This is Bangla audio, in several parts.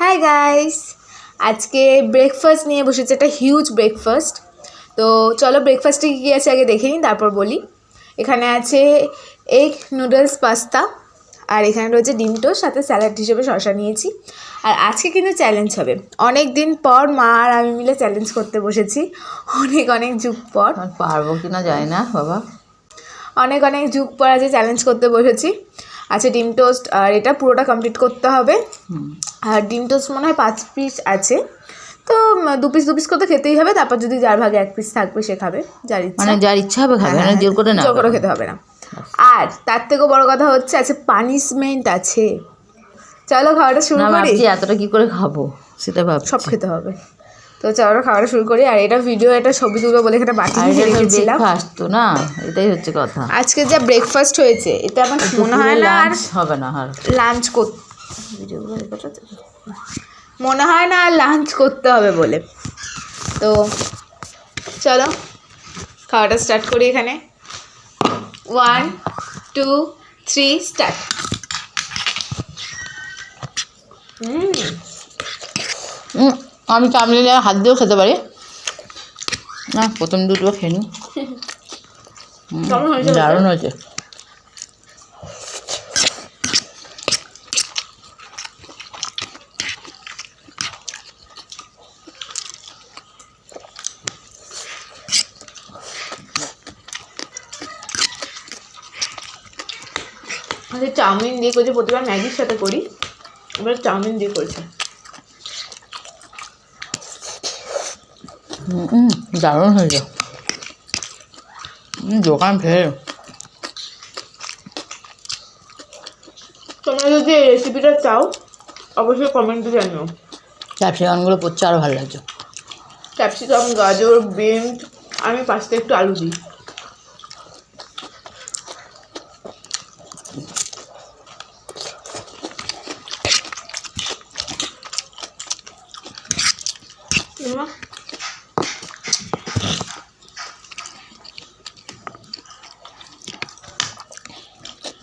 হাই গাইস, আজকে ব্রেকফাস্ট নিয়ে বসেছে, একটা হিউজ ব্রেকফাস্ট। তো চলো ব্রেকফাস্টে কী কী আছে আগে দেখে নিই, তারপর বলি। এখানে আছে এগ নুডলস পাস্তা, আর এখানে রয়েছে ডিম টোস্ট, সাথে স্যালাড হিসেবে শসা নিয়েছি। আর আজকে কিন্তু চ্যালেঞ্জ হবে, অনেক দিন পর মা আর আমি মিলে চ্যালেঞ্জ করতে বসেছি, অনেক অনেক যুগ পর। পারবো কিনা জানি না বাবা, অনেক অনেক যুগ পর আজকে চ্যালেঞ্জ করতে বসেছি। আচ্ছা, ডিম টোস্ট আর এটা পুরোটা কমপ্লিট করতে হবে। আর ডিম টোস্ট মনে হয় 5 পিস আছে, তো 2 পিস 2 পিস করে খেতেই হবে। তারপর যদি যার ভাগে 1 পিস থাকবে সে খাবে, যার ইচ্ছা, মানে যার ইচ্ছা হবে খাবে, মানে জোর করে না, জোর করে খেতে হবে না। আর তার থেকেও বড় কথা হচ্ছে আছে পানিশমেন্ট আছে। চলো খাওয়াটা শুরু না, করি। ভাবছি এতটা কি করে খাবো সেটা ভাবছি। সব খেতে হবে, তো চলো খাওয়াটা শুরু করি। আর এটা ভিডিও, এটা ছবি তুলবো বলে এখানে বাটি নিয়ে রেখেছিলাম। ব্রেকফাস্ট তো না, এটাই হচ্ছে কথা। আজকে যা ব্রেকফাস্ট হয়েছে এটা আমার মনে হয় না আর হবে না, আর লাঞ্চ করতে মনে হয় না আর লাঞ্চ করতে হবে বলে। তো চলো খাওয়াটা স্টার্ট করি। এখানে 1 2 3 স্টার্ট। আমি চাউমিন হাত দিয়েও খেতে পারি না, প্রথম দুটো খেয়ে নি। দারুণ হয়েছে। আচ্ছা, চাউমিন দিয়ে করেছে, প্রতিবার ম্যাগির সাথে করি, এবার চাউমিন দিয়ে করেছে। দারুণ হয়েছে। দোকান ফের তোমরা যদি এই রেসিপিটা চাও অবশ্যই কমেন্টে জানিও। ক্যাপসিকামগুলো পড়ছে আরও ভালো লাগছে। ক্যাপসিকাম, গাজর, বিনস, আমি পাস্তা একটু আলু দিই।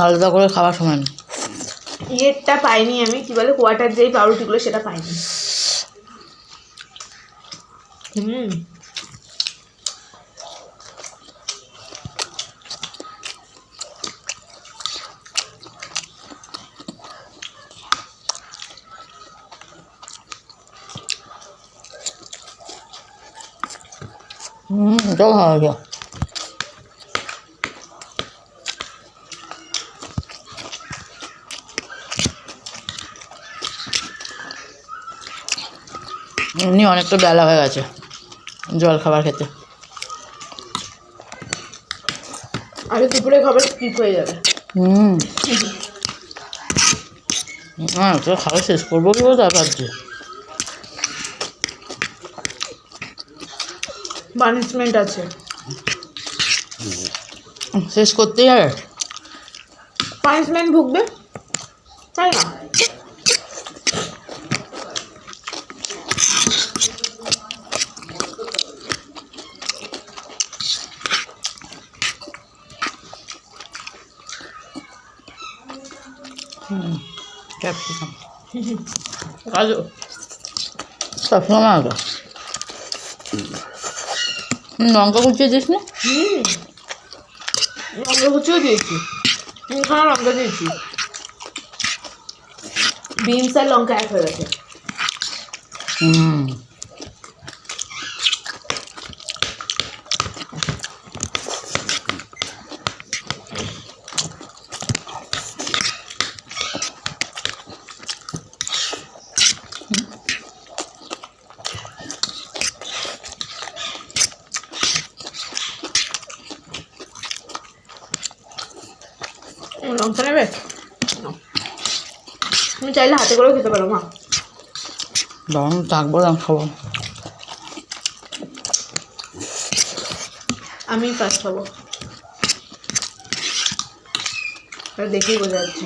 আলাদা করে খাওয়ার সময় না, ইয়েরটা পাইনি আমি, কি বলে কোয়াটার যেই পাউরুটিগুলো, সেটা পাইনি। এটাও ভালো লাগে। এমনি অনেকটা বেলা হয়ে গেছে জল খাবার খেতে। আর দুপুরে খাবার স্কিপ হয়ে যাবে। হ্যাঁ, তো খাবার শেষ করবো কি বলতে পারছি। পানিশমেন্ট আছে, শেষ করতেই হবে। পানিশমেন্ট ভুগবে, তাই না? ক্যাপসিকাম গাজর সবসময় আলাদা। লঙ্কা কুচিয়ে দিস না? লঙ্কা কুচিও দিয়েছি, 3খানা লঙ্কা দিয়েছি। বিনস আর লঙ্কা এক হয়ে গেছে। লঙ্কা নেবে? তুমি চাইলে হাতে করেও খেতে পারো মা। দারুণ থাকবো, আমি খাবো। আমি ফার্স্ট হবো, দেখেই বোঝা যাচ্ছে।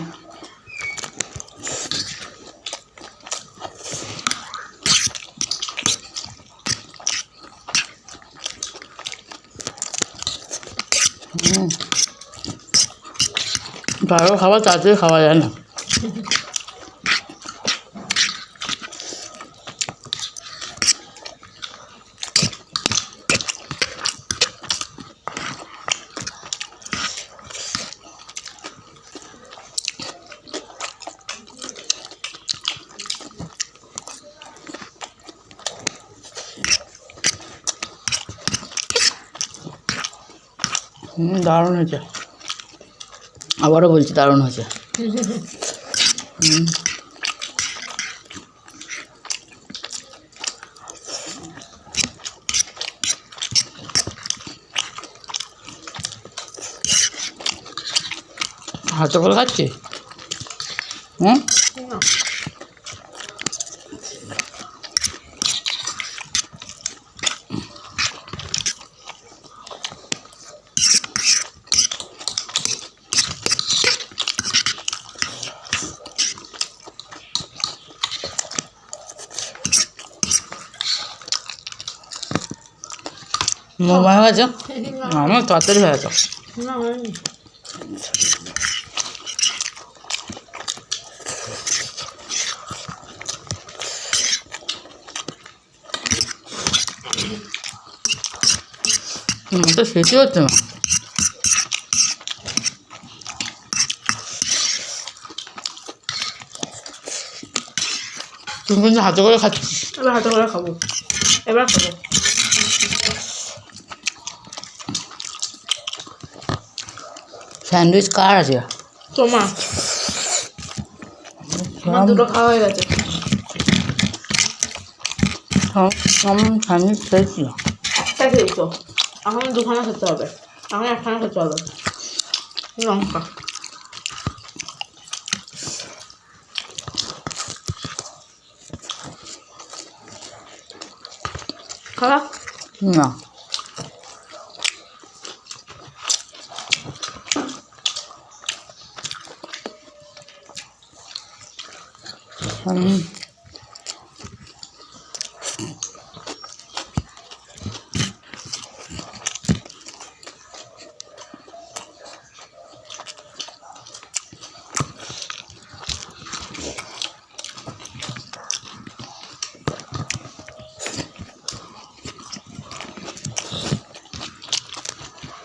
ভালো খাবার তাড়াতাড়ি খাওয়া যায় না। দারুণ হয়েছে, আবারও বলছি দারুণ হয়েছে। হাতে করে খাচ্ছি। না। মোমো হয়ে গেছে, আমার তাড়াতাড়ি হয়ে গেছে। না হয়নি। তো শেষই হচ্ছে না। তুমি কিন্তু হাতে করে খাচ্ছিস। এবার হাতে করে খাবো, এবার খাবো। স্যান্ডউইচ কার আছে? তোমার। আমার দুটো খাওয়া হয়ে গেছে। আমি স্যান্ডউইচ খেয়েছি। একটা খেয়েছো, এখন দুখানা খেতে হবে, এখন একখানা খেতে হবে। লঙ্কা খাওয়া। না,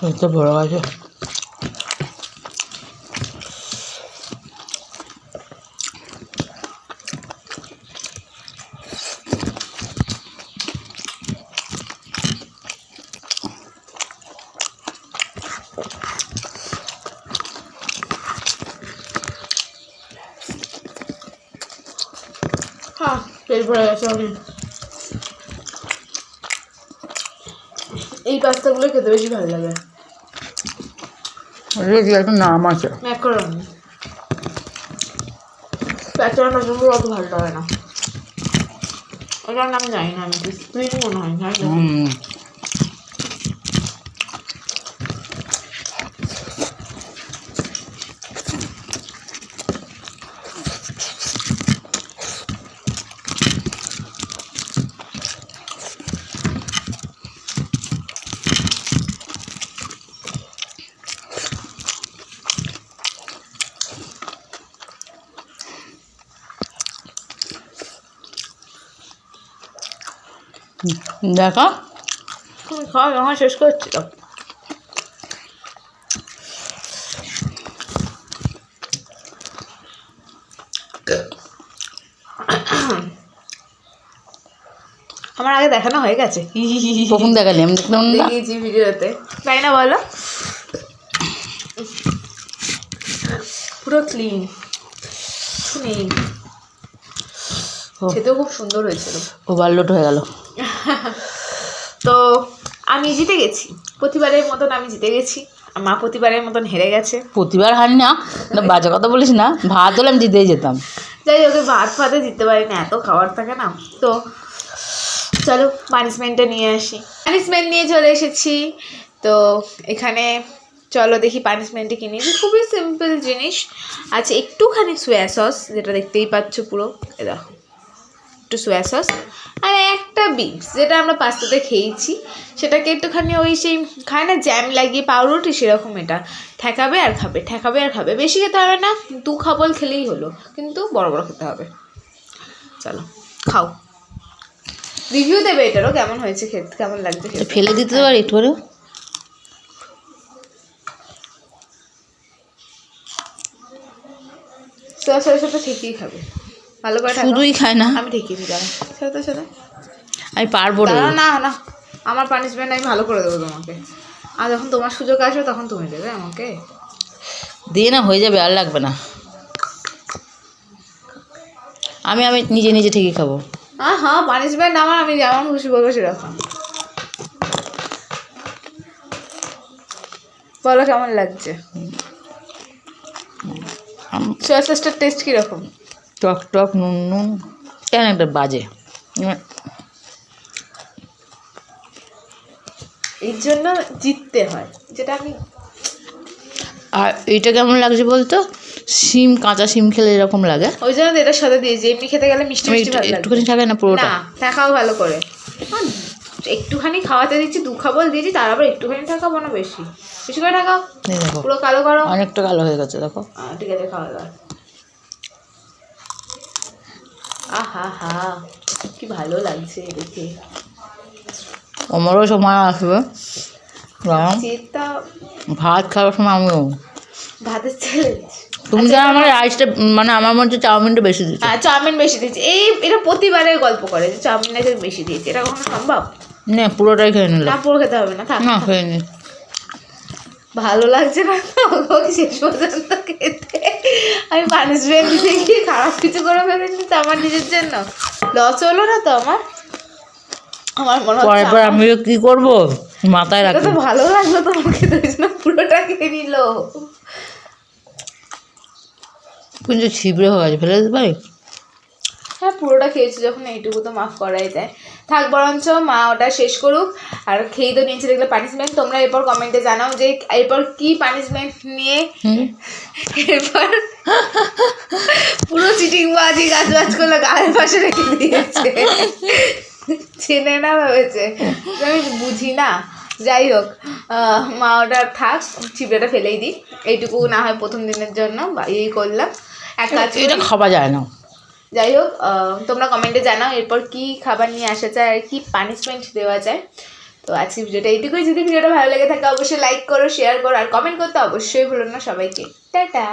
পেটটা ভরে গেছে। হ্যাঁ, পেট ভরে গেছে অনেক। এই পাস্তাগুলো খেতে বেশি ভালো লাগে। একটা নাম আছে, ম্যাকারনি। প্যাচার পছন্দ অত ভালো লাগে না, ওটার নাম জানি না, আমি স্প্রিং মনে হয় না। দেখা তুমি খাও, আমার শেষ করছি তো। আমার আগে দেখানো হয়ে গেছে। কখন দেখালি? আমি দেখলাম না। দেখিয়েছি ভিডিওতে, তাই না বলো? পুরো ক্লিন, নেই। খেতেও খুব সুন্দর হয়েছিল। ওভারলোড হয়ে গেল। তো আমি জিতে গেছি, প্রতিবারের মতন আমি জিতে গেছি। মা প্রতিবারের মতন হেরে গেছে। প্রতিবার হারি না, বাজে কথা বলিস না। ভাত হলে আমি জিতেই যেতাম। যাই হোক, ভাত ফাতে জিততে পারি না, এত খাবার থাকে না। তো চলো পানিশমেন্টটা নিয়ে আসি। পানিশমেন্ট নিয়ে চলে এসেছি। তো এখানে চলো দেখি পানিশমেন্টে কী নিয়েছি। খুবই সিম্পল জিনিস আছে, একটুখানি সোয়া সস, যেটা দেখতেই পাচ্ছ পুরো, এ দেখো, একটু সোয়া সস, আর একটা বিনস, যেটা আমরা পাস্তাতে খেয়েছি, সেটাকে একটুখানি ওই সেই খায় না জ্যাম লাগিয়ে পাউরুটি, সেরকম এটা ঠেকাবে আর খাবে, ঠেকাবে আর খাবে। বেশি খেতে হবে না, 2 খাবল খেলেই হলো, কিন্তু বড় বড় খেতে হবে। চলো খাও, রিভিউ দেবে এটারও, কেমন হয়েছে খেতে, কেমন লাগছে খেতে। ফেলে দিতে পারি একটু করে? সোয়া সসের সাথে ঠিকই খাবে, ভালো করে ঠাকাও। শুধুই খায় না, আমি ঠিকই দিই, দাঁড়া সাথে সাথে আমি পারবো না। না না না, আমার পানিশমেন্ট আমি ভালো করে দেবো তোমাকে, আর যখন তোমার সুযোগ আসবে তখন তুমি দেবে আমাকে। দিয়ে না হয়ে যাবে, আর লাগবে না। আমি নিজে নিজে ঠিকই খাবো। হ্যাঁ পানিশমেন্ট আমার, আমি যেমন খুশি বলবো সেরকম। বলো কেমন লাগছে? সয়া সসটার টেস্ট কীরকম? টক টক নুন নুন, কেন একটা বাজে। এই জন্য জিততে হয়, যেটা আমি। আর এইটা কেমন লাগছে বলতো, শিম, কাঁচা শিম খেলে এরকম লাগে। ওই জন্য তো এটার সাথে দিয়েছি, এমনি খেতে গেলে মিষ্টি মিষ্টি ভালো লাগে। একটুখানি থাকে না পুরোটা? না দেখাও ভালো করে। একটুখানি খাওয়াতে দিচ্ছি, 2 খাবল দিয়েছি, তার আবার একটুখানি ঠাকাবো না, বেশি বেশি করে ঠাকাও। দেখো পুরো কালো করো, অনেকটা কালো হয়ে গেছে দেখো। ঠিক আছে খাওয়া দাওয়া। আহা হা, কি ভালো লাগছে দেখে। আমারও সময় আসবে চেতা ভাত খাওয়ার সময় আমিও। ভাতের চ্যালেঞ্জ। তুমি জানো আমার রাইসটা, মানে আমার মধ্যে চাউমিনটা বেশি দিচ্ছে। হ্যাঁ চাউমিন বেশি দিয়েছি, এটা প্রতিবারের গল্প করে যে চাউমিন নাকি বেশি দিয়েছে, এটা কখনো সম্ভব? না পুরোটাই খেয়ে নিলাম। না পুরো খেতে হবে না, থাক। না খেয়ে নি, ভালো লাগছে না তো শেষ পর্যন্ত খেতে। আমি পানিশমেন্ট দিতে খারাপ কিছু করে ফেলেছি তো আমার নিজের জন্য। লস হলো না তো আমার? আমার মনে হচ্ছে পরের আমিও কি করবো মাথায় এটা রাখি। তো ভালো লাগলো তোমাকে, তো ওই জন্য পুরোটা খেয়ে নিল। কিন্তু ছিবড়ে হয়ে গেছে, ফেলে দিতে পারি? হ্যাঁ পুরোটা খেয়েছি যখন, এইটুকু তো মাফ করাই যায়। থাক বরঞ্চ মা ওটা শেষ করুক। আর খেয়ে তো নিয়েছে দেখলে পানিশমেন্ট। তোমরা এরপর কমেন্টে জানাও যে এরপর কি পানিশমেন্ট নিয়ে। এরপর পুরো চিটিং বাজি গাছ করলো, গায়ের পাশে রেখে দিয়েছে, চেনে না ভেবেছে আমি বুঝি না। যাই হোক, মা ওটা থাক, চিপড়েটা ফেলেই দিই। এইটুকু না হয় প্রথম দিনের জন্য এই করলাম, এক কাজ এটা খাওয়া যায় না। যাই হোক, তোমরা কমেন্টে জানাও এরপর কি খাবার নিয়ে আসা যায় আর কি পানিশমেন্ট দেওয়া যায়। তো আজকে ভিডিওটা এইটুকুই। যদি ভিডিওটা ভালো লেগে থাকে অবশ্যই লাইক করো, শেয়ার করো আর কমেন্ট করতে অবশ্যই ভুলো না। সবাইকে টাটা।